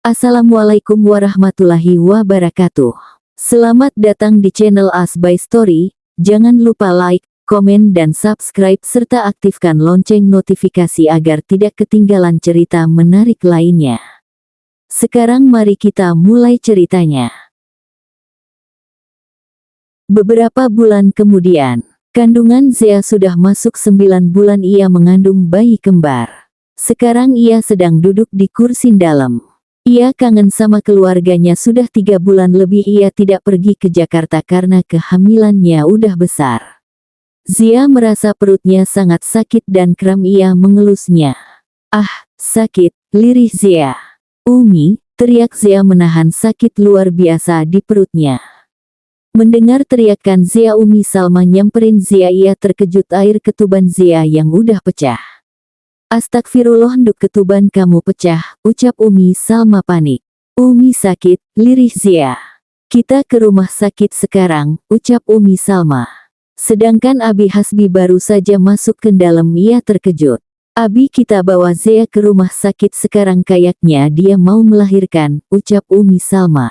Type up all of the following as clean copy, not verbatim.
Assalamualaikum warahmatullahi wabarakatuh. Selamat datang di channel As by Story. Jangan lupa like, komen dan subscribe serta aktifkan lonceng notifikasi agar tidak ketinggalan cerita menarik lainnya. Sekarang mari kita mulai ceritanya. Beberapa bulan kemudian, kandungan Zea sudah masuk 9 bulan. Ia mengandung bayi kembar. Sekarang ia sedang duduk di kursi dalam. Ia kangen sama keluarganya. Sudah 3 bulan lebih ia tidak pergi ke Jakarta karena kehamilannya udah besar. Zea merasa perutnya sangat sakit dan kram. Ia mengelusnya. Ah, sakit, lirih Zea. Umi, teriak Zea menahan sakit luar biasa di perutnya. Mendengar teriakan Zea, Umi Salma nyamperin Zea. Ia terkejut air ketuban Zea yang udah pecah. Astagfirullah, nduk, ketuban kamu pecah, ucap Umi Salma panik. Umi sakit, lirih Zea. Kita ke rumah sakit sekarang, ucap Umi Salma. Sedangkan Abi Hasbi baru saja masuk ke dalam. Ia terkejut. Abi, kita bawa Zea ke rumah sakit sekarang, kayaknya dia mau melahirkan, ucap Umi Salma.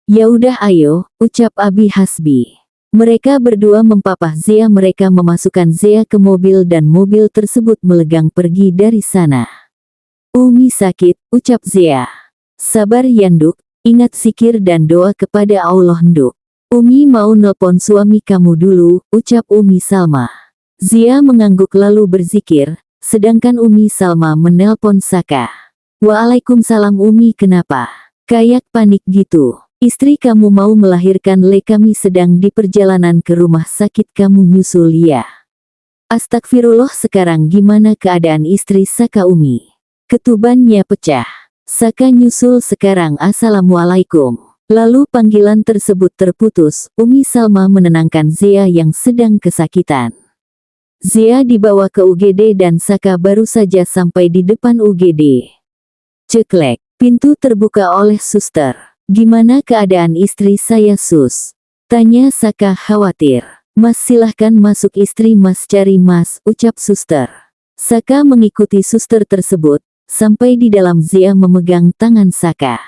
Ya udah ayo, ucap Abi Hasbi. Mereka berdua mempapah Zea. Mereka memasukkan Zea ke mobil dan mobil tersebut melegang pergi dari sana. Umi sakit, ucap Zea. Sabar ya nduk, ingat zikir dan doa kepada Allah nduk. Umi mau nelpon suami kamu dulu, ucap Umi Salma. Zea mengangguk lalu berzikir, sedangkan Umi Salma menelpon Saka. Waalaikumsalam Umi, kenapa? Kayak panik gitu. Istri kamu mau melahirkan, kami sedang di perjalanan ke rumah sakit, kamu nyusul ya. Astagfirullah, sekarang gimana keadaan istri Saka? Umi, ketubannya pecah. Saka nyusul sekarang, assalamualaikum. Lalu panggilan tersebut terputus. Umi Salma menenangkan Zea yang sedang kesakitan. Zea dibawa ke UGD dan Saka baru saja sampai di depan UGD. Ceklek, pintu terbuka oleh suster. Gimana keadaan istri saya sus? Tanya Saka khawatir. Mas, silahkan masuk istri mas, cari mas, ucap suster. Saka mengikuti suster tersebut, sampai di dalam. Zea memegang tangan Saka.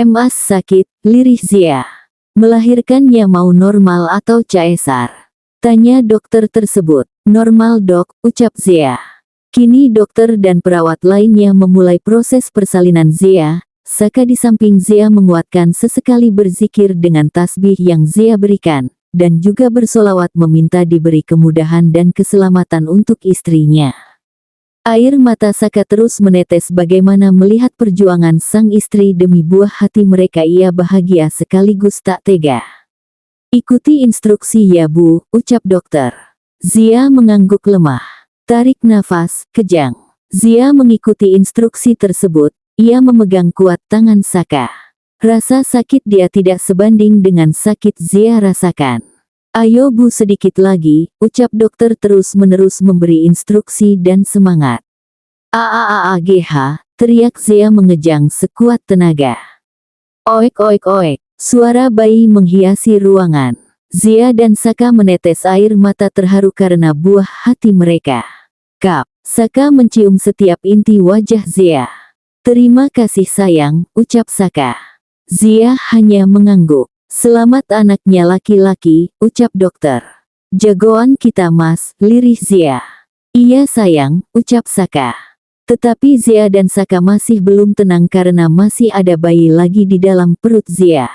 Mas sakit, lirih Zea. Melahirkannya mau normal atau caesar? Tanya dokter tersebut. Normal dok, ucap Zea. Kini dokter dan perawat lainnya memulai proses persalinan Zea. Saka di samping Zea menguatkan sesekali berzikir dengan tasbih yang Zea berikan, dan juga bersolawat meminta diberi kemudahan dan keselamatan untuk istrinya. Air mata Saka terus menetes bagaimana melihat perjuangan sang istri demi buah hati mereka. Ia bahagia sekaligus tak tega. Ikuti instruksi ya bu, ucap dokter. Zea mengangguk lemah. Tarik nafas, kejang. Zea mengikuti instruksi tersebut. Ia memegang kuat tangan Saka. Rasa sakit dia tidak sebanding dengan sakit Zea rasakan. Ayo bu, sedikit lagi, ucap dokter terus-menerus memberi instruksi dan semangat. Aaagh, teriak Zea mengejang sekuat tenaga. Oek oek oek, suara bayi menghiasi ruangan. Zea dan Saka menetes air mata terharu karena buah hati mereka. Kap, Saka mencium setiap inti wajah Zea. Terima kasih sayang, ucap Saka. Zea hanya mengangguk. Selamat anaknya laki-laki, ucap dokter. Jagoan kita mas, lirih Zea. Iya sayang, ucap Saka. Tetapi Zea dan Saka masih belum tenang karena masih ada bayi lagi di dalam perut Zea.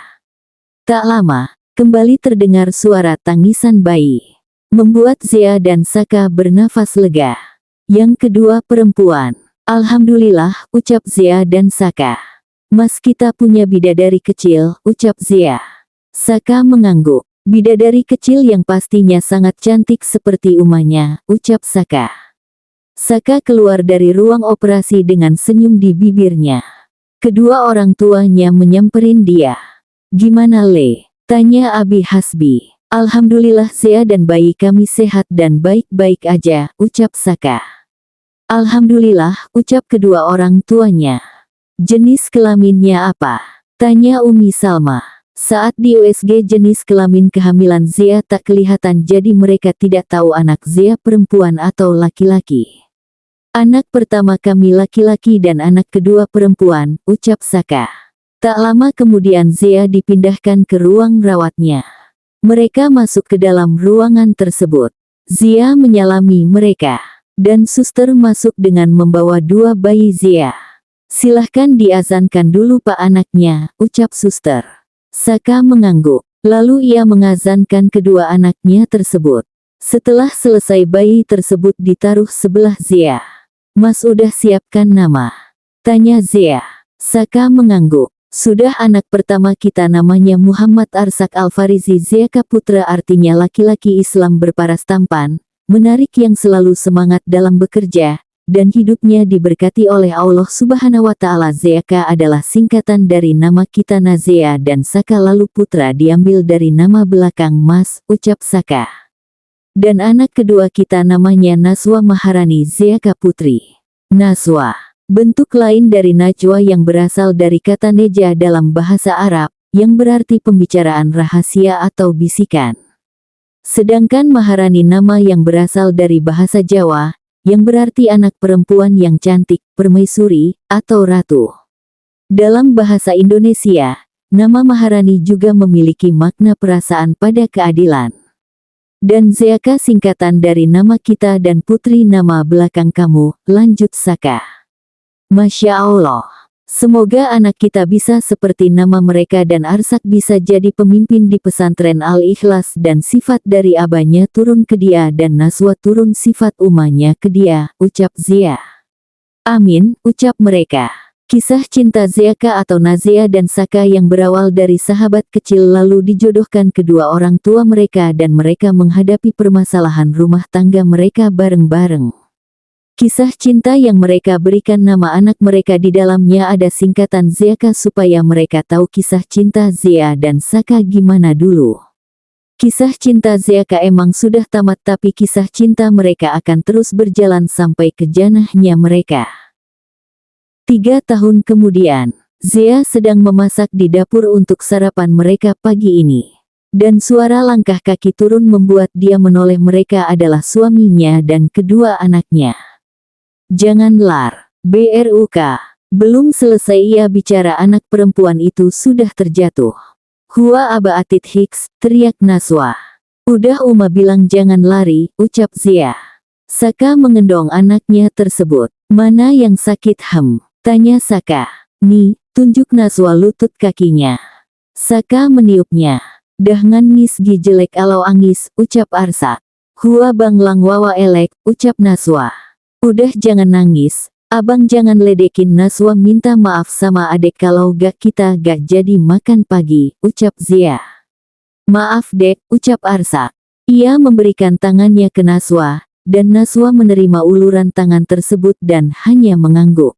Tak lama, kembali terdengar suara tangisan bayi. Membuat Zea dan Saka bernafas lega. Yang kedua perempuan. Alhamdulillah, ucap Zea dan Saka. Mas, kita punya bidadari kecil, ucap Zea. Saka mengangguk. Bidadari kecil yang pastinya sangat cantik seperti umanya, ucap Saka. Saka keluar dari ruang operasi dengan senyum di bibirnya. Kedua orang tuanya menyamperin dia. Gimana le? Tanya Abi Hasbi. Alhamdulillah Zea dan bayi kami sehat dan baik-baik aja, ucap Saka. Alhamdulillah, ucap kedua orang tuanya. Jenis kelaminnya apa? Tanya Umi Salma. Saat di USG jenis kelamin kehamilan Zea tak kelihatan, jadi mereka tidak tahu anak Zea perempuan atau laki-laki. Anak pertama kami laki-laki dan anak kedua perempuan, ucap Saka. Tak lama kemudian Zia dipindahkan ke ruang rawatnya. Mereka masuk ke dalam ruangan tersebut. Zia menyalami mereka. Dan suster masuk dengan membawa 2 bayi Zia. Silahkan diazankan dulu pak anaknya, ucap suster. Saka mengangguk. Lalu ia mengazankan kedua anaknya tersebut. Setelah selesai bayi tersebut ditaruh sebelah Zia. Mas udah siapkan nama? Tanya Zia. Saka mengangguk. Sudah, anak pertama kita namanya Muhammad Arsak Al-Farizi Zaka Putra, artinya laki-laki Islam berparas tampan, menarik yang selalu semangat dalam bekerja, dan hidupnya diberkati oleh Allah Subhanahu wa Ta'ala. Zaka adalah singkatan dari nama kita Nazea dan Saka, lalu Putra diambil dari nama belakang Mas, ucap Saka. Dan anak kedua kita namanya Naswa Maharani Zaka Putri. Naswa, bentuk lain dari Najwa yang berasal dari kata neja dalam bahasa Arab, yang berarti pembicaraan rahasia atau bisikan. Sedangkan Maharani nama yang berasal dari bahasa Jawa, yang berarti anak perempuan yang cantik, permaisuri, atau ratu. Dalam bahasa Indonesia, nama Maharani juga memiliki makna perasaan pada keadilan. Dan Zaka singkatan dari nama kita dan Putri nama belakang kamu, lanjut Saka. Masya Allah. Semoga anak kita bisa seperti nama mereka dan Arsak bisa jadi pemimpin di pesantren Al-Ikhlas dan sifat dari abahnya turun ke dia dan Naswa turun sifat umahnya ke dia, ucap Zia. Amin, ucap mereka. Kisah cinta Zaka atau Nazea dan Saka yang berawal dari sahabat kecil lalu dijodohkan kedua orang tua mereka dan mereka menghadapi permasalahan rumah tangga mereka bareng-bareng. Kisah cinta yang mereka berikan nama anak mereka di dalamnya ada singkatan Zaka supaya mereka tahu kisah cinta Zia dan Saka gimana dulu. Kisah cinta Zaka emang sudah tamat tapi kisah cinta mereka akan terus berjalan sampai ke janahnya mereka. 3 tahun kemudian, Zia sedang memasak di dapur untuk sarapan mereka pagi ini. Dan suara langkah kaki turun membuat dia menoleh. Mereka adalah suaminya dan kedua anaknya. Jangan lar, BRUK. Belum selesai ia bicara anak perempuan itu sudah terjatuh. Hua aba atit hiks, teriak Naswa. Udah Uma bilang jangan lari, ucap Zia. Saka mengendong anaknya tersebut. Mana yang sakit tanya Saka. Nih, tunjuk Naswa lutut kakinya. Saka meniupnya. Dah ngis gi jelek alau angis, ucap Arsak. Hua bang lang wawa elek, ucap Naswa. Udah jangan nangis, abang jangan ledekin. Naswa minta maaf sama adek kalau gak kita gak jadi makan pagi, ucap Zia. Maaf dek, ucap Arsak. Ia memberikan tangannya ke Naswa, dan Naswa menerima uluran tangan tersebut dan hanya mengangguk.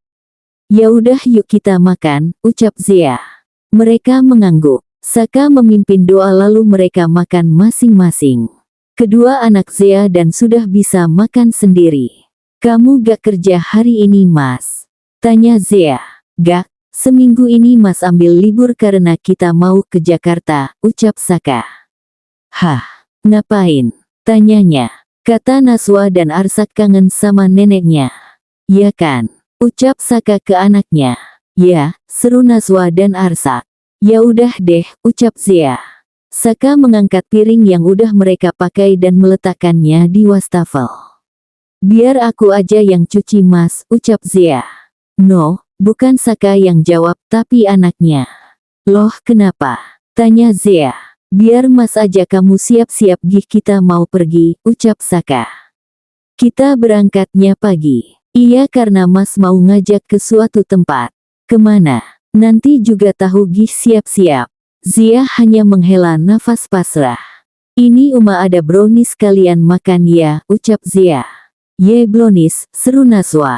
Ya udah yuk kita makan, ucap Zia. Mereka mengangguk. Saka memimpin doa lalu mereka makan masing-masing. Kedua anak Zia dan sudah bisa makan sendiri. Kamu gak kerja hari ini Mas? Tanya Zia. Gak, seminggu ini Mas ambil libur karena kita mau ke Jakarta, ucap Saka. Hah, ngapain? Tanyanya. Kata Naswa dan Arsak kangen sama neneknya. Ya kan? Ucap Saka ke anaknya. Ya, seru Naswa dan Arsak. Ya udah deh, ucap Zia. Saka mengangkat piring yang udah mereka pakai dan meletakkannya di wastafel. Biar aku aja yang cuci Mas, ucap Zia. No, bukan Saka yang jawab tapi anaknya. Loh kenapa? Tanya Zia. Biar Mas aja, kamu siap-siap gih kita mau pergi, ucap Saka. Kita berangkatnya pagi. Iya karena Mas mau ngajak ke suatu tempat. Kemana? Nanti juga tahu gih, siap-siap. Zia hanya menghela nafas pasrah. Ini Uma ada brownies kalian makan ya, ucap Zia. Ye brownies, seru Naswa.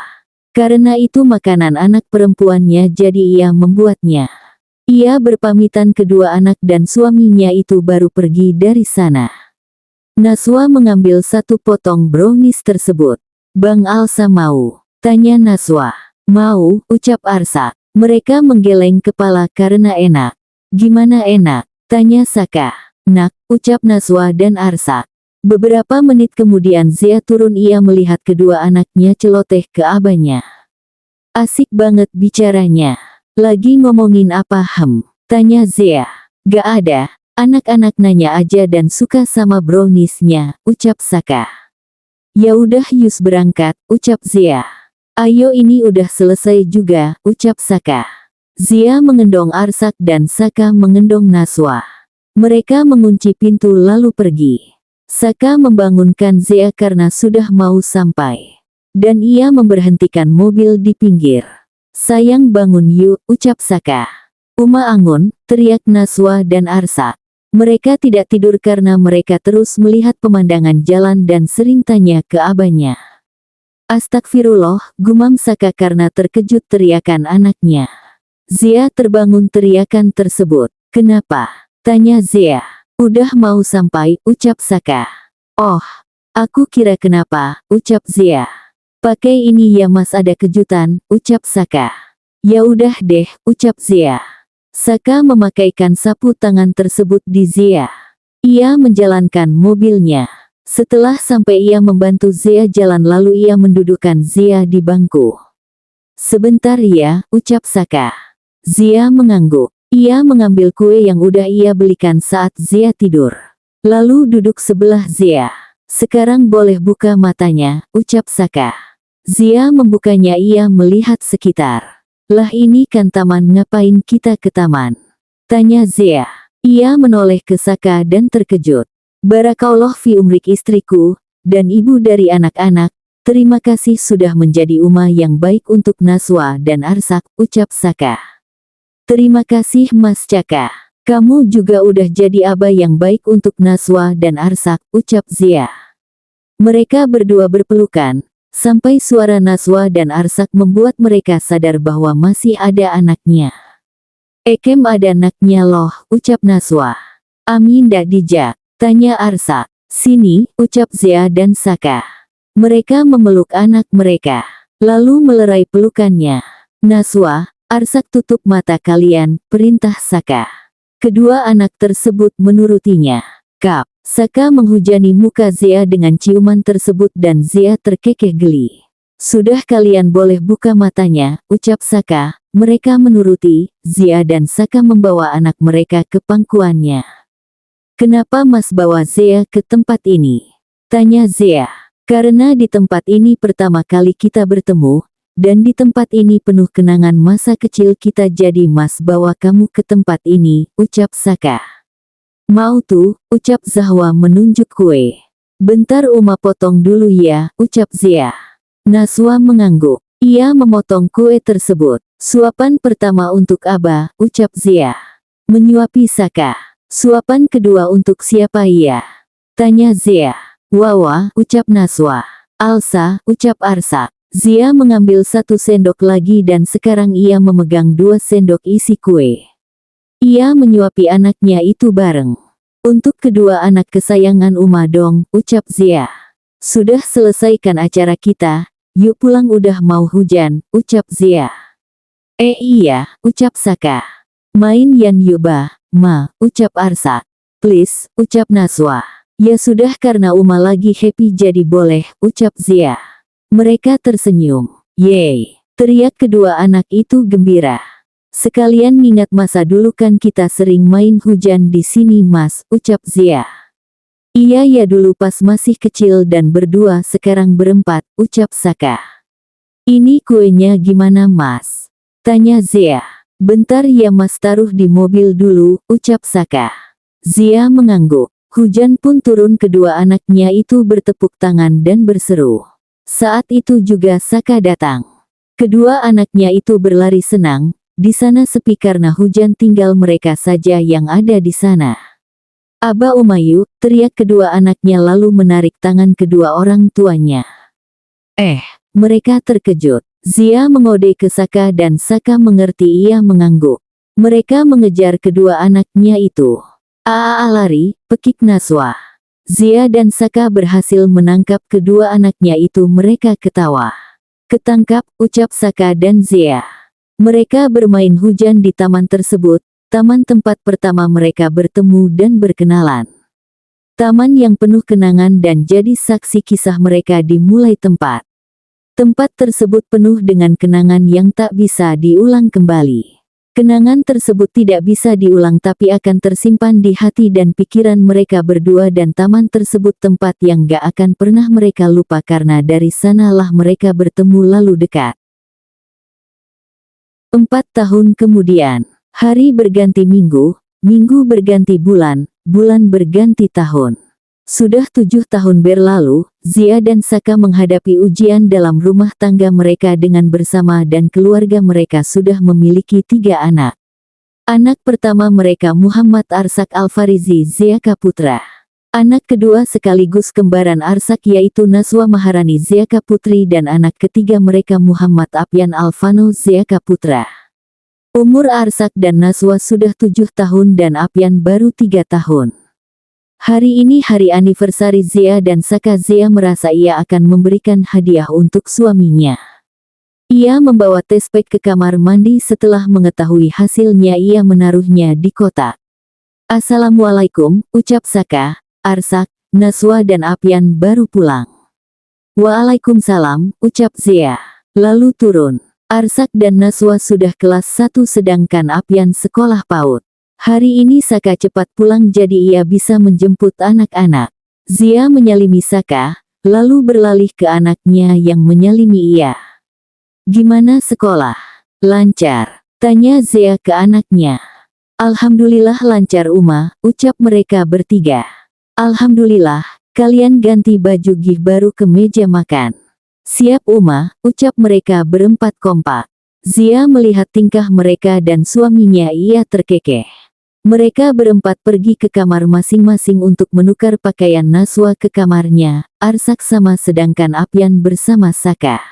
Karena itu makanan anak perempuannya jadi ia membuatnya. Ia berpamitan kedua anak dan suaminya itu baru pergi dari sana. Naswa mengambil satu potong brownies tersebut. Bang Alsa mau? Tanya Naswa. Mau, ucap Arsak. Mereka menggeleng kepala karena enak. Gimana enak? Tanya Saka. Nak, ucap Naswa dan Arsak. Beberapa menit kemudian Zia turun, ia melihat kedua anaknya celoteh ke abahnya. Asik banget bicaranya. Lagi ngomongin apa tanya Zia. Gak ada, anak-anak nanya aja dan suka sama browniesnya, ucap Saka. Ya udah Yus berangkat, ucap Zia. Ayo ini udah selesai juga, ucap Saka. Zia mengendong Arsak dan Saka mengendong Naswa. Mereka mengunci pintu lalu pergi. Saka membangunkan Zia karena sudah mau sampai. Dan ia memberhentikan mobil di pinggir. Sayang bangun yuk, ucap Saka. Uma angun, teriak Naswa dan Arsak. Mereka tidak tidur karena mereka terus melihat pemandangan jalan dan sering tanya ke abahnya. Astagfirullah, gumam Saka karena terkejut teriakan anaknya. Zia terbangun teriakan tersebut. Kenapa? Tanya Zia. Udah mau sampai, ucap Saka. Oh, aku kira kenapa, ucap Zia. Pakai ini ya mas, ada kejutan, ucap Saka. Ya udah deh, ucap Zia. Saka memakaikan sapu tangan tersebut di Zia. Ia menjalankan mobilnya. Setelah sampai ia membantu Zia jalan lalu ia mendudukkan Zia di bangku. Sebentar ya, ucap Saka. Zia mengangguk. Ia mengambil kue yang udah ia belikan saat Zia tidur. Lalu duduk sebelah Zia. Sekarang boleh buka matanya, ucap Saka. Zia membukanya, ia melihat sekitar. Lah ini kan taman, ngapain kita ke taman? Tanya Zia. Ia menoleh ke Saka dan terkejut. Barakallah fi umrik istriku, dan ibu dari anak-anak. Terima kasih sudah menjadi uma yang baik untuk Naswa dan Arsak, ucap Saka. Terima kasih Mas Caka. Kamu juga udah jadi abah yang baik untuk Naswa dan Arsak, ucap Zia. Mereka berdua berpelukan, sampai suara Naswa dan Arsak membuat mereka sadar bahwa masih ada anaknya. Ekem ada anaknya loh, ucap Naswa. Amin dak dijak, tanya Arsak. Sini, ucap Zia dan Saka. Mereka memeluk anak mereka, lalu melerai pelukannya. Naswa, Arsak tutup mata kalian, perintah Saka. Kedua anak tersebut menurutinya. Kap, Saka menghujani muka Zia dengan ciuman tersebut dan Zia terkekeh geli. Sudah kalian boleh buka matanya, ucap Saka. Mereka menuruti. Zia dan Saka membawa anak mereka ke pangkuannya. Kenapa mas bawa Zia ke tempat ini? Tanya Zia. Karena di tempat ini pertama kali kita bertemu. Dan di tempat ini penuh kenangan masa kecil kita, jadi mas bawa kamu ke tempat ini, ucap Saka. Mau tuh, ucap Zahwa menunjuk kue. Bentar Uma potong dulu ya, ucap Zia. Naswa mengangguk. Ia memotong kue tersebut. Suapan pertama untuk Abah, ucap Zia. Menyuapi Saka. Suapan kedua untuk siapa ya? Tanya Zia. Wawa, ucap Naswa. Alsa, ucap Arsak. Zia mengambil 1 sendok lagi dan sekarang ia memegang 2 sendok isi kue. Ia menyuapi anaknya itu bareng. Untuk kedua anak kesayangan Uma dong, ucap Zia. Sudah selesaikan acara kita, yuk pulang udah mau hujan, ucap Zia. Iya, ucap Saka. Main yan yuba, ma, ucap Arsak. Please, ucap Naswa. Ya sudah karena Uma lagi happy jadi boleh, ucap Zia. Mereka tersenyum. Yeay, teriak kedua anak itu gembira. Sekalian ngingat masa dulu kan kita sering main hujan di sini mas, ucap Zia. Iya ya dulu pas masih kecil dan berdua, sekarang berempat, ucap Saka. Ini kuenya gimana mas? Tanya Zia. Bentar ya mas, taruh di mobil dulu, ucap Saka. Zia mengangguk. Hujan pun turun, kedua anaknya itu bertepuk tangan dan berseru. Saat itu juga Saka datang. Kedua anaknya itu berlari senang. Di sana sepi karena hujan, tinggal mereka saja yang ada di sana. Aba Umayu, teriak kedua anaknya lalu menarik tangan kedua orang tuanya. Mereka terkejut. Zia mengode ke Saka dan Saka mengerti, ia mengangguk. Mereka mengejar kedua anaknya itu. Lari, pekik Naswa. Zia dan Saka berhasil menangkap kedua anaknya itu, mereka ketawa. Ketangkap, ucap Saka dan Zia. Mereka bermain hujan di taman tersebut, taman tempat pertama mereka bertemu dan berkenalan. Taman yang penuh kenangan dan jadi saksi kisah mereka dimulai tempat. Tempat tersebut penuh dengan kenangan yang tak bisa diulang kembali. Kenangan tersebut tidak bisa diulang tapi akan tersimpan di hati dan pikiran mereka berdua dan taman tersebut tempat yang gak akan pernah mereka lupa karena dari sanalah mereka bertemu lalu dekat. 4 tahun kemudian, hari berganti minggu, minggu berganti bulan, bulan berganti tahun. Sudah 7 tahun berlalu, Zia dan Saka menghadapi ujian dalam rumah tangga mereka dengan bersama dan keluarga mereka sudah memiliki 3 anak. Anak pertama mereka Muhammad Arsak Alfarizi Zeaka Putra. Anak kedua sekaligus kembaran Arsak yaitu Naswa Maharani Zeaka Putri dan anak ketiga mereka Muhammad Apyan Alvano Zeaka Putra. Umur Arsak dan Naswa sudah 7 tahun dan Apyan baru 3 tahun. Hari ini hari anniversary Zia dan Saka. Zia merasa ia akan memberikan hadiah untuk suaminya. Ia membawa tespek ke kamar mandi setelah mengetahui hasilnya ia menaruhnya di kotak. Assalamualaikum, ucap Saka, Arsak, Naswa dan Apyan baru pulang. Waalaikumsalam, ucap Zia. Lalu turun. Arsak dan Naswa sudah kelas 1 sedangkan Apyan sekolah PAUD. Hari ini Saka cepat pulang jadi ia bisa menjemput anak-anak. Zia menyalimi Saka, lalu beralih ke anaknya yang menyalimi ia. Gimana sekolah? Lancar, tanya Zia ke anaknya. Alhamdulillah lancar Uma, ucap mereka bertiga. Alhamdulillah, kalian ganti baju gih baru ke meja makan. Siap Uma, ucap mereka berempat kompak. Zia melihat tingkah mereka dan suaminya ia terkekeh. Mereka berempat pergi ke kamar masing-masing untuk menukar pakaian. Naswa ke kamarnya, Arsak sama sedangkan Apyan bersama Saka.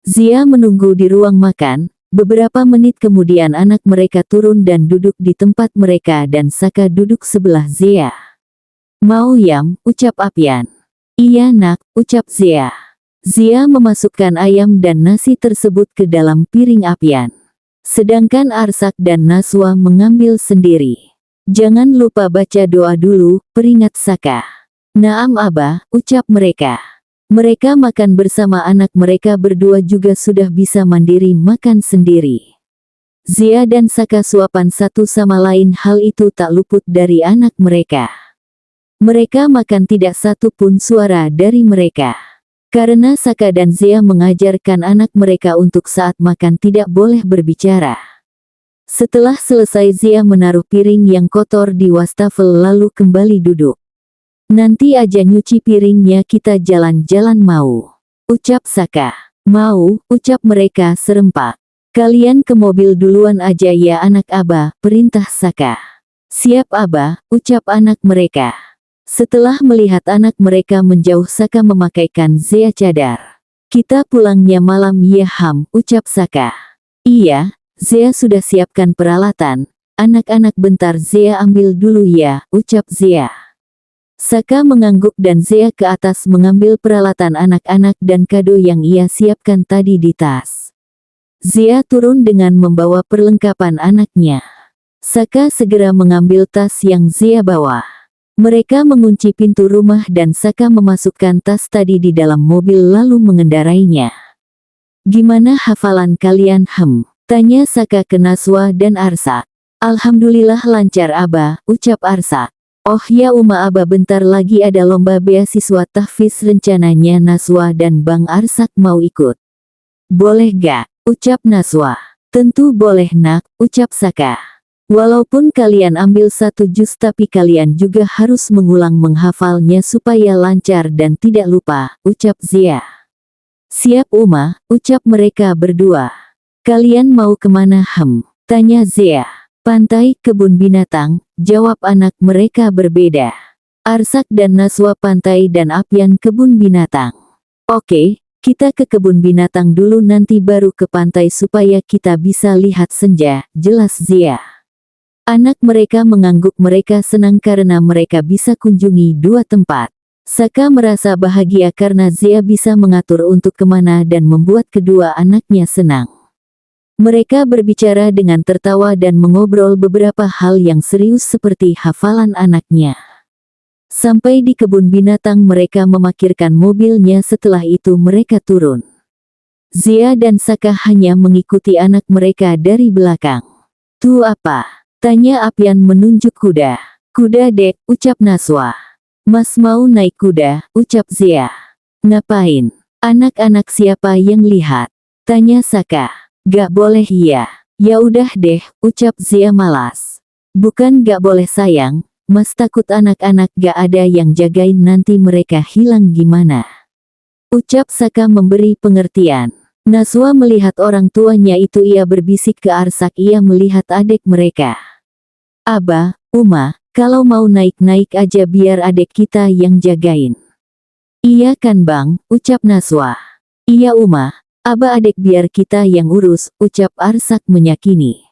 Zia menunggu di ruang makan, beberapa menit kemudian anak mereka turun dan duduk di tempat mereka dan Saka duduk sebelah Zia. Mau yam, ucap Apyan. Iya nak, ucap Zia. Zia memasukkan ayam dan nasi tersebut ke dalam piring Apyan. Sedangkan Arsak dan Naswa mengambil sendiri. Jangan lupa baca doa dulu, peringat Saka. Naam Abah, ucap mereka. Mereka makan bersama anak mereka berdua juga sudah bisa mandiri makan sendiri. Zia dan Saka suapan satu sama lain hal itu tak luput dari anak mereka. Mereka makan tidak satu pun suara dari mereka. Karena Saka dan Zia mengajarkan anak mereka untuk saat makan tidak boleh berbicara. Setelah selesai Zia menaruh piring yang kotor di wastafel lalu kembali duduk. Nanti aja nyuci piringnya kita jalan-jalan mau, ucap Saka. Mau, ucap mereka serempak. Kalian ke mobil duluan aja ya anak Abah, perintah Saka. Siap Abah, ucap anak mereka. Setelah melihat anak mereka menjauh Saka memakaikan Zia cadar. Kita pulangnya malam ya Ham, ucap Saka. Iya, Zia sudah siapkan peralatan. Anak-anak bentar Zia ambil dulu ya, ucap Zia. Saka mengangguk dan Zia ke atas mengambil peralatan anak-anak dan kado yang ia siapkan tadi di tas. Zia turun dengan membawa perlengkapan anaknya. Saka segera mengambil tas yang Zia bawa. Mereka mengunci pintu rumah dan Saka memasukkan tas tadi di dalam mobil lalu mengendarainya. Gimana hafalan kalian tanya Saka ke Naswa dan Arsak. Alhamdulillah lancar Abah, ucap Arsak. Oh ya Uma Abah bentar lagi ada lomba beasiswa tahfiz rencananya Naswa dan Bang Arsak mau ikut. Boleh gak? Ucap Naswa. Tentu boleh nak, ucap Saka. Walaupun kalian ambil 1 juz tapi kalian juga harus mengulang menghafalnya supaya lancar dan tidak lupa, ucap Zia. Siap Uma, ucap mereka berdua. Kalian mau kemana tanya Zia. Pantai, kebun binatang, jawab anak mereka berbeda. Arsak dan Naswa pantai dan Apyan kebun binatang. Oke, kita ke kebun binatang dulu nanti baru ke pantai supaya kita bisa lihat senja, jelas Zia. Anak mereka mengangguk mereka senang karena mereka bisa kunjungi 2 tempat. Saka merasa bahagia karena Zia bisa mengatur untuk kemana dan membuat kedua anaknya senang. Mereka berbicara dengan tertawa dan mengobrol beberapa hal yang serius seperti hafalan anaknya. Sampai di kebun binatang mereka memarkirkan mobilnya, setelah itu mereka turun. Zia dan Saka hanya mengikuti anak mereka dari belakang. "Tuh apa?" tanya Apian menunjuk kuda. "Kuda dek," ucap Naswa. "Mas mau naik kuda," ucap Zia. "Ngapain? Anak-anak siapa yang lihat?" tanya Saka. "Gak boleh ya." "Ya udah deh," ucap Zia malas. "Bukan gak boleh sayang, Mas takut anak-anak gak ada yang jagain nanti mereka hilang gimana?" ucap Saka memberi pengertian. Naswa melihat orang tuanya itu, ia berbisik ke Arsak, ia melihat adik mereka. "Aba, Uma, kalau mau naik-naik aja biar adik kita yang jagain." "Iya kan bang," ucap Naswa. "Iya Uma, Aba adik biar kita yang urus," ucap Arsak menyakini.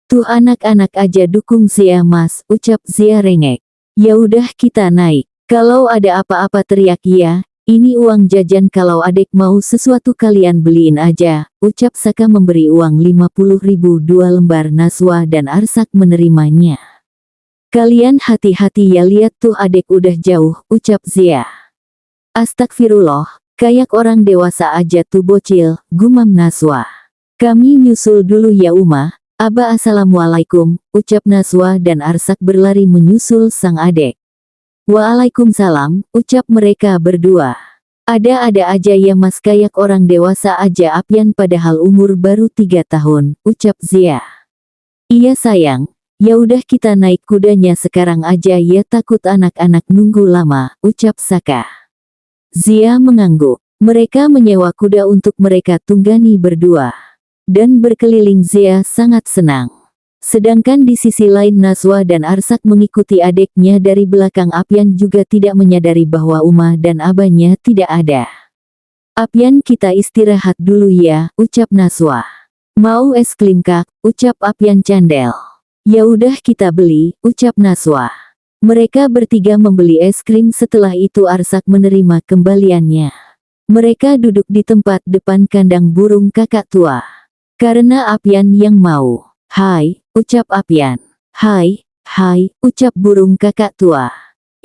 "Tuh anak-anak aja dukung Zia mas," ucap Zia rengek. "Ya udah kita naik. Kalau ada apa-apa teriak ya, ini uang jajan kalau adik mau sesuatu kalian beliin aja," ucap Saka memberi uang 50.000 2 lembar. Naswa dan Arsak menerimanya. "Kalian hati-hati ya, lihat tuh adik udah jauh," ucap Zia. "Astagfirullah, kayak orang dewasa aja tuh bocil," gumam Naswa. "Kami nyusul dulu ya Uma, Aba assalamualaikum," ucap Naswa dan Arsak berlari menyusul sang adik. "Waalaikumsalam," ucap mereka berdua. Ada-ada aja ya mas, kayak orang dewasa aja Apian padahal umur baru 3 tahun, ucap Zia. "Iya sayang, ya udah kita naik kudanya sekarang aja ya, takut anak-anak nunggu lama," ucap Saka. Zia mengangguk. Mereka menyewa kuda untuk mereka tunggani berdua. Dan berkeliling Zia sangat senang. Sedangkan di sisi lain Naswa dan Arsak mengikuti adiknya dari belakang. Apian juga tidak menyadari bahwa Uma dan abahnya tidak ada. "Apian kita istirahat dulu ya," ucap Naswa. "Mau es krim kak?" ucap Apian candel. "Ya udah kita beli," ucap Naswa. Mereka bertiga membeli es krim, setelah itu Arsak menerima kembaliannya. Mereka duduk di tempat depan kandang burung kakak tua. Karena Apian yang mau. "Hai," ucap Apian. "Hai, hai," ucap burung kakak tua.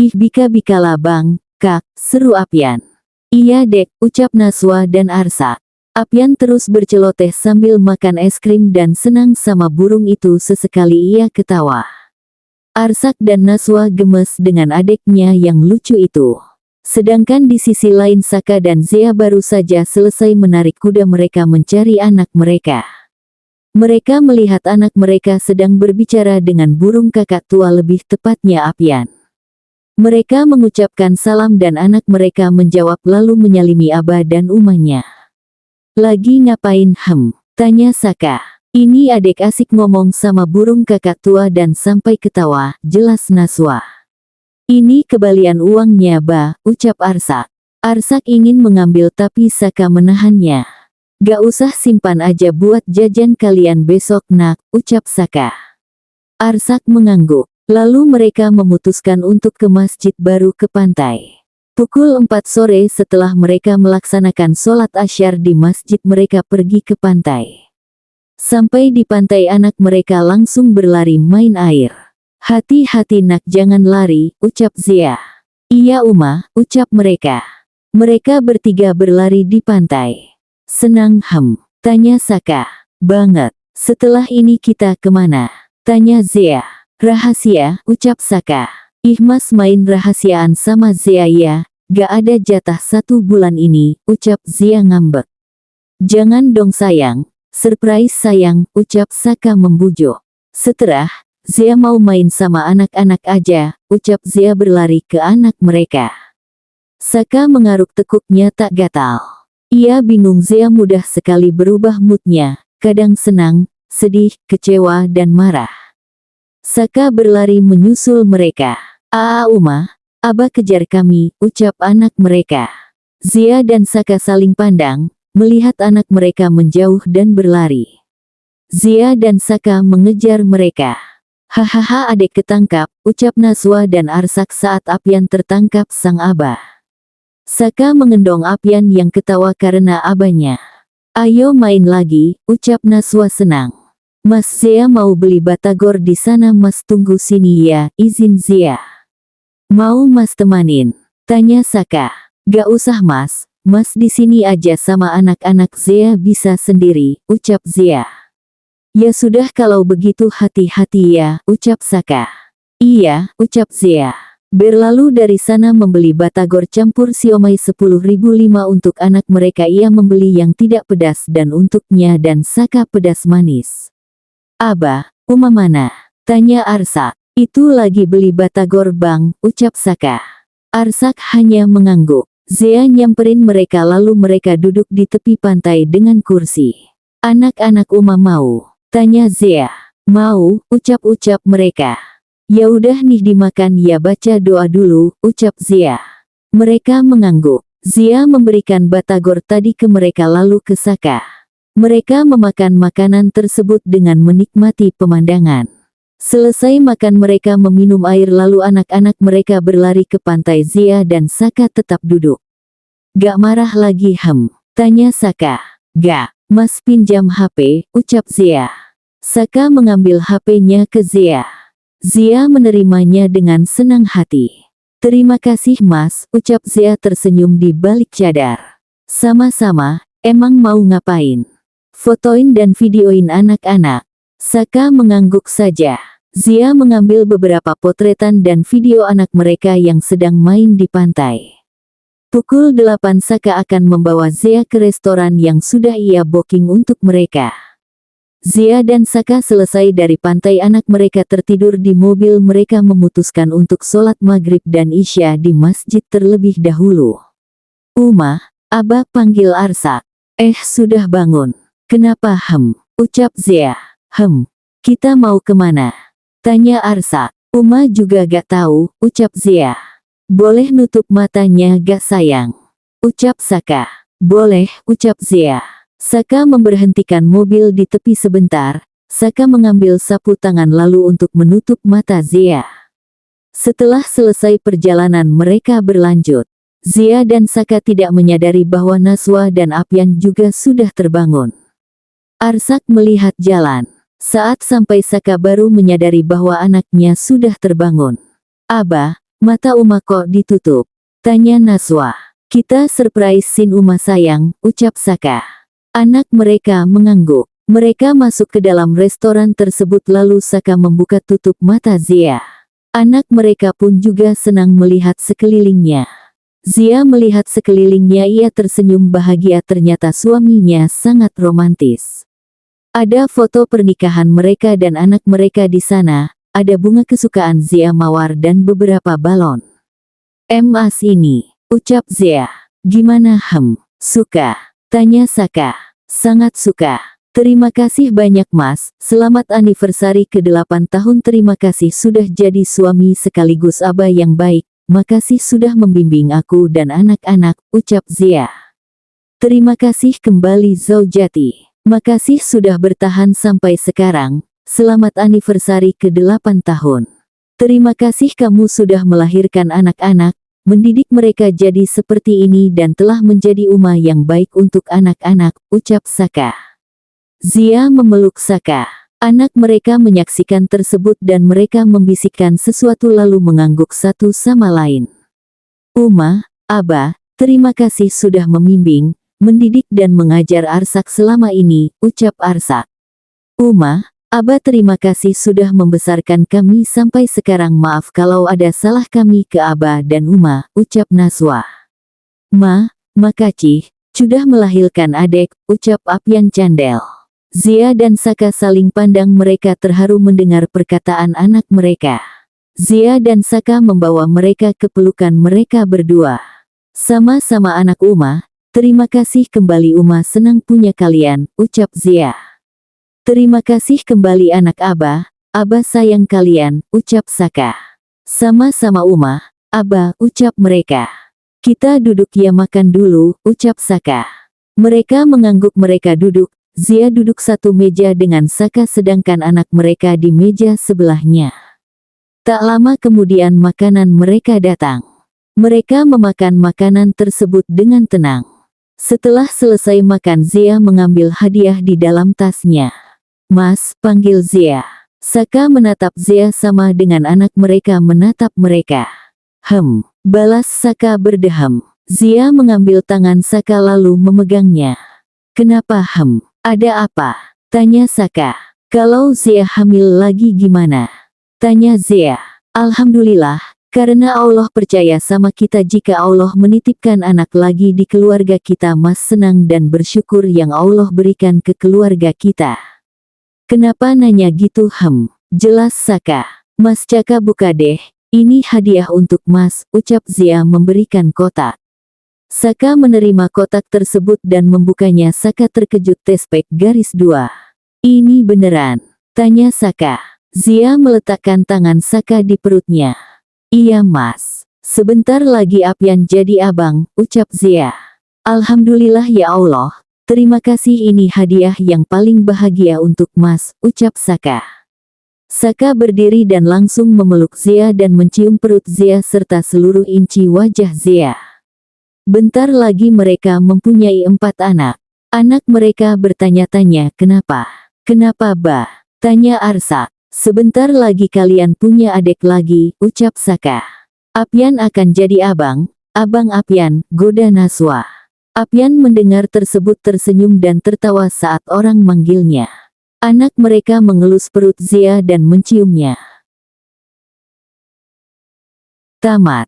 "Ih bika-bikalah bang, kak," seru Apian. "Iya dek," ucap Naswa dan Arsak. Apian terus berceloteh sambil makan es krim dan senang sama burung itu, sesekali ia ketawa. Arsak dan Naswa gemes dengan adiknya yang lucu itu. Sedangkan di sisi lain Saka dan Zia baru saja selesai menarik kuda mereka mencari anak mereka. Mereka melihat anak mereka sedang berbicara dengan burung kakak tua, lebih tepatnya Apian. Mereka mengucapkan salam dan anak mereka menjawab lalu menyalimi Aba dan Umanya. "Lagi ngapain tanya Saka. "Ini adik asik ngomong sama burung kakak tua dan sampai ketawa," jelas Naswa. "Ini kembalian uangnya Ba," ucap Arsak. Arsak ingin mengambil tapi Saka menahannya. "Gak usah, simpan aja buat jajan kalian besok nak," ucap Saka. Arsak mengangguk. Lalu mereka memutuskan untuk ke masjid baru ke pantai. Pukul 4 sore setelah mereka melaksanakan sholat asyar di masjid, mereka pergi ke pantai. Sampai di pantai anak mereka langsung berlari main air. "Hati-hati nak, jangan lari," ucap Zia. "Iya Uma," ucap mereka. Mereka bertiga berlari di pantai. "Senang tanya Saka. "Banget." "Setelah ini kita kemana?" tanya Zia. "Rahasia," ucap Saka. "Ih mas main rahasiaan sama Zia ya, gak ada jatah 1 bulan ini," ucap Zia ngambek. "Jangan dong sayang. Surprise sayang," ucap Saka membujuk. "Seterah, Zia mau main sama anak-anak aja," ucap Zia berlari ke anak mereka. Saka mengaruk tekuknya tak gatal. Ia bingung, Zia mudah sekali berubah moodnya, kadang senang, sedih, kecewa dan marah. Saka berlari menyusul mereka. Uma, Aba kejar kami," ucap anak mereka. Zia dan Saka saling pandang, melihat anak mereka menjauh dan berlari. Zia dan Saka mengejar mereka. "Hahaha adik ketangkap," ucap Naswa dan Arsak saat Apian tertangkap sang Aba. Saka mengendong Apian yang ketawa karena abahnya. "Ayo main lagi," ucap Naswa senang. "Mas Zia mau beli batagor di sana mas, tunggu sini ya," izin Zia. Mau Mas temanin? Tanya Saka. Gak usah Mas, Mas di sini aja sama anak-anak. Zea bisa sendiri, ucap Zea. Ya sudah kalau begitu hati-hati ya, ucap Saka. Iya, ucap Zea. Berlalu dari sana membeli batagor campur siomay 10.005 untuk anak mereka. Ia membeli yang tidak pedas dan untuknya dan Saka pedas manis. Aba, Uma mana? Tanya Arsak. Itu lagi beli batagor bang, ucap Saka. Arsak hanya mengangguk. Zea nyamperin mereka lalu mereka duduk di tepi pantai dengan kursi. Anak-anak Uma mau? Tanya Zea. Mau, ucap-ucap mereka. Ya udah nih dimakan ya, baca doa dulu, ucap Zea. Mereka mengangguk. Zea memberikan batagor tadi ke mereka lalu ke Saka. Mereka memakan makanan tersebut dengan menikmati pemandangan. Selesai makan mereka meminum air lalu anak-anak mereka berlari ke pantai. Zea dan Saka tetap duduk. Gak marah lagi tanya Saka. Gak, Mas pinjam HP, ucap Zea. Saka mengambil HP-nya ke Zea. Zea menerimanya dengan senang hati. Terima kasih Mas, ucap Zea tersenyum di balik cadar. Sama-sama, emang mau ngapain? Fotoin dan videoin anak-anak. Saka mengangguk saja. Zea mengambil beberapa potretan dan video anak mereka yang sedang main di pantai. Pukul 8 Saka akan membawa Zea ke restoran yang sudah ia booking untuk mereka. Zea dan Saka selesai dari pantai, anak mereka tertidur di mobil. Mereka memutuskan untuk sholat maghrib dan isya di masjid terlebih dahulu. Uma, Aba, panggil Arsak. Sudah bangun. Kenapa ucap Zea. Kita mau kemana? Tanya Arsak. Uma juga gak tahu, ucap Zea. Boleh nutup matanya gak sayang? Ucap Saka. Boleh, ucap Zea. Saka memberhentikan mobil di tepi sebentar. Saka mengambil sapu tangan lalu untuk menutup mata Zea. Setelah selesai perjalanan mereka berlanjut. Zea dan Saka tidak menyadari bahwa Naswa dan Apyan juga sudah terbangun. Arsak melihat jalan. Saat sampai Saka baru menyadari bahwa anaknya sudah terbangun. Aba, mata Uma kok ditutup? Tanya Naswa. Kita surprisein Uma sayang, ucap Saka. Anak mereka mengangguk. Mereka masuk ke dalam restoran tersebut lalu Saka membuka tutup mata Zea. Anak mereka pun juga senang melihat sekelilingnya. Zea melihat sekelilingnya, ia tersenyum bahagia, ternyata suaminya sangat romantis. Ada foto pernikahan mereka dan anak mereka di sana, ada bunga kesukaan Zea mawar dan beberapa balon. Emas ini, ucap Zea. Gimana suka? Tanya Saka. Sangat suka. Terima kasih banyak Mas, selamat anniversary ke-8 tahun. Terima kasih sudah jadi suami sekaligus Aba yang baik, makasih sudah membimbing aku dan anak-anak, ucap Zea. Terima kasih kembali Zaujati. Makasih sudah bertahan sampai sekarang, selamat anniversary ke-8 tahun. Terima kasih kamu sudah melahirkan anak-anak, mendidik mereka jadi seperti ini dan telah menjadi Uma yang baik untuk anak-anak, ucap Saka. Zea memeluk Saka. Anak mereka menyaksikan tersebut dan mereka membisikkan sesuatu lalu mengangguk satu sama lain. Uma, Aba, terima kasih sudah membimbing, mendidik dan mengajar Arsak selama ini, ucap Arsak. Uma, Aba terima kasih sudah membesarkan kami sampai sekarang. Maaf kalau ada salah kami ke Aba dan Uma, ucap Naswa. Makasih, sudah melahirkan adek, ucap Apyan Candel. Zea dan Saka saling pandang, mereka terharu mendengar perkataan anak mereka. Zea dan Saka membawa mereka ke pelukan mereka berdua. Sama-sama anak Uma, terima kasih kembali Uma, senang punya kalian, ucap Zea. Terima kasih kembali anak Aba, Aba sayang kalian, ucap Saka. Sama-sama Uma, Aba, ucap mereka. Kita duduk ya, makan dulu, ucap Saka. Mereka mengangguk, mereka duduk. Zea duduk satu meja dengan Saka sedangkan anak mereka di meja sebelahnya. Tak lama kemudian makanan mereka datang. Mereka memakan makanan tersebut dengan tenang. Setelah selesai makan, Zea mengambil hadiah di dalam tasnya. Mas, panggil Zea. Saka menatap Zea sama dengan anak mereka menatap mereka. Balas Saka berdeham. Zia mengambil tangan Saka lalu memegangnya. Kenapa Ada apa? Tanya Saka. Kalau Zia hamil lagi gimana? Tanya Zia. Alhamdulillah, karena Allah percaya sama kita jika Allah menitipkan anak lagi di keluarga kita Mas senang dan bersyukur yang Allah berikan ke keluarga kita. Kenapa nanya gitu Jelas Saka. Mas Caka buka deh, ini hadiah untuk Mas, ucap Zia memberikan kotak. Saka menerima kotak tersebut dan membukanya. Saka terkejut. Tespek garis 2. Ini beneran? Tanya Saka. Zia meletakkan tangan Saka di perutnya. Iya Mas. Sebentar lagi Apyan jadi abang, ucap Zia. Alhamdulillah ya Allah, terima kasih ini hadiah yang paling bahagia untuk Mas, ucap Saka. Saka berdiri dan langsung memeluk Zia dan mencium perut Zia serta seluruh inci wajah Zia. Bentar lagi mereka mempunyai 4 anak. Anak mereka bertanya-tanya kenapa? Kenapa Bah? Tanya Arsak. Sebentar lagi kalian punya adik lagi, ucap Saka. Apyan akan jadi abang Apyan, goda Naswa. Apyan mendengar tersebut tersenyum dan tertawa saat orang manggilnya. Anak mereka mengelus perut Zia dan menciumnya. Tamat.